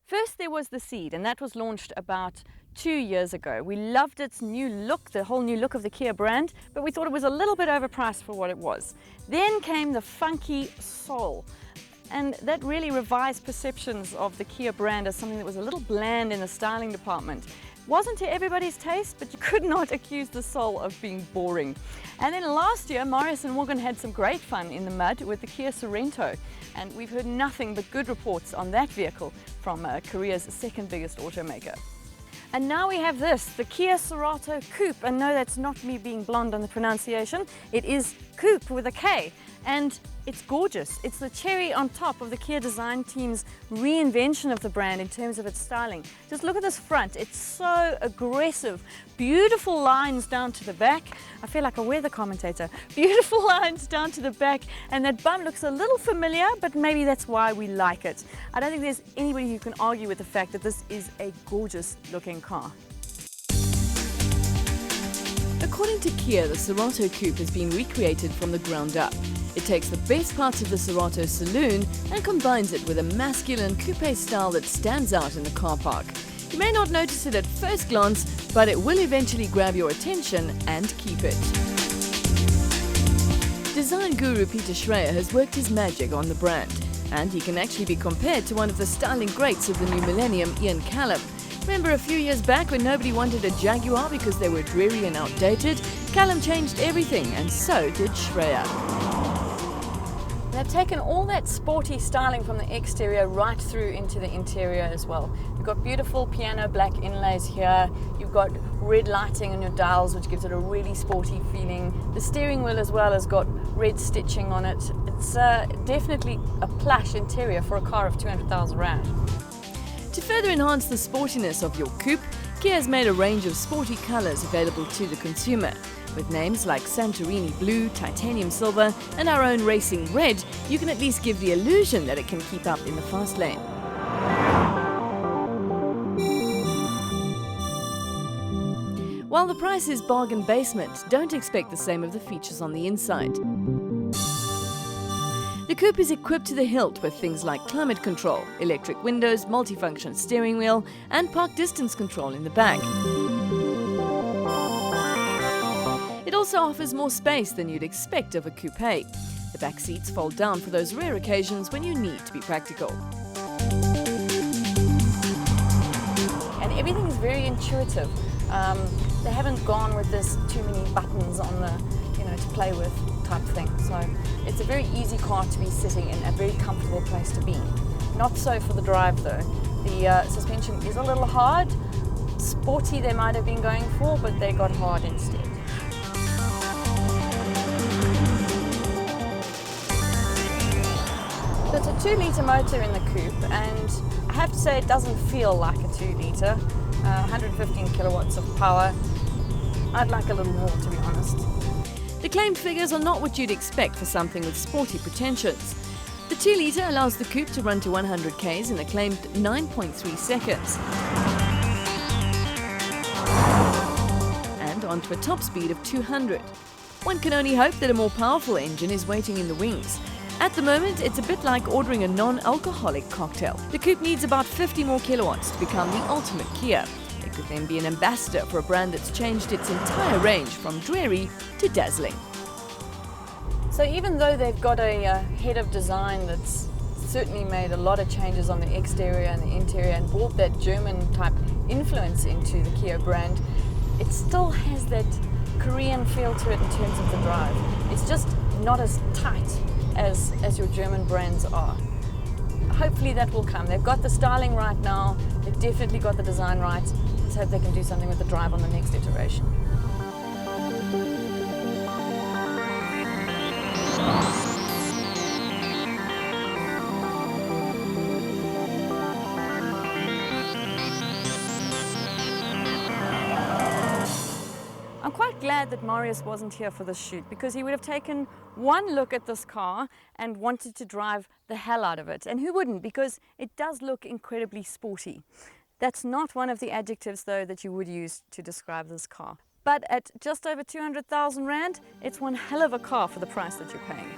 First there was the Ceed, and that was launched about 2 years ago. We loved its new look, the whole new look of the Kia brand, but we thought it was a little bit overpriced for what it was. Then came the funky Soul, and that really revised perceptions of the Kia brand as something that was a little bland in the styling department. Wasn't to everybody's taste, but you could not accuse the Soul of being boring. And then last year, Marius and Morgan had some great fun in the mud with the Kia Cerato, and we've heard nothing but good reports on that vehicle from Korea's second biggest automaker. And now we have this, the Kia Cerato Koup, and no, that's not me being blonde on the pronunciation, it is Koup with a K, and it's gorgeous. It's the cherry on top of the Kia design team's reinvention of the brand in terms of its styling. Just look at this front, it's so aggressive, beautiful lines down to the back. I feel like a weather commentator. Beautiful lines down to the back, and that bum looks a little familiar, but maybe that's why we like it. I don't think there's anybody who can argue with the fact that this is a gorgeous looking car. According to Kia, the Cerato Koup has been recreated from the ground up. It takes the best parts of the Cerato saloon and combines it with a masculine coupe style that stands out in the car park. You may not notice it at first glance, but it will eventually grab your attention and keep it. Design guru Peter Schreier has worked his magic on the brand, and he can actually be compared to one of the styling greats of the new millennium, Ian Callum. Remember a few years back when nobody wanted a Jaguar because they were dreary and outdated? Callum changed everything, and so did Schreier. They've taken all that sporty styling from the exterior right through into the interior as well. You've got beautiful piano black inlays here, you've got red lighting on your dials which gives it a really sporty feeling. The steering wheel as well has got red stitching on it. It's definitely a plush interior for a car of 200,000 rand. To further enhance the sportiness of your coupe, Kia has made a range of sporty colours available to the consumer. With names like Santorini Blue, Titanium Silver and our own Racing Red, you can at least give the illusion that it can keep up in the fast lane. While the price is bargain basement, don't expect the same of the features on the inside. The coupe is equipped to the hilt with things like climate control, electric windows, multifunction steering wheel and park distance control in the back. It also offers more space than you'd expect of a coupe. The back seats fold down for those rare occasions when you need to be practical. And everything is very intuitive. They haven't gone with this too many buttons on the, to play with type thing. So it's a very easy car to be sitting in, a very comfortable place to be. Not so for the drive though. The suspension is a little hard. Sporty they might have been going for, but they got hard instead. So it's a 2-litre motor in the coupe, and I have to say it doesn't feel like a 2-litre. 115 kilowatts of power. I'd like a little more, to be honest. The claimed figures are not what you'd expect for something with sporty pretensions. The 2-litre allows the coupe to run to 100 km in a claimed 9.3 seconds. And onto a top speed of 200. One can only hope that a more powerful engine is waiting in the wings. At the moment, it's a bit like ordering a non-alcoholic cocktail. The coupe needs about 50 more kilowatts to become the ultimate Kia. It could then be an ambassador for a brand that's changed its entire range from dreary to dazzling. So even though they've got a head of design that's certainly made a lot of changes on the exterior and the interior and brought that German type influence into the Kia brand, it still has that Korean feel to it in terms of the drive. It's just not as tight as your German brands are. Hopefully that will come. They've got the styling right now, they've definitely got the design right. Let's hope they can do something with the drive on the next iteration. I'm quite glad that Marius wasn't here for this shoot, because he would have taken one look at this car and wanted to drive the hell out of it. And who wouldn't? Because it does look incredibly sporty. That's not one of the adjectives though that you would use to describe this car. But at just over 200,000 rand, it's one hell of a car for the price that you're paying.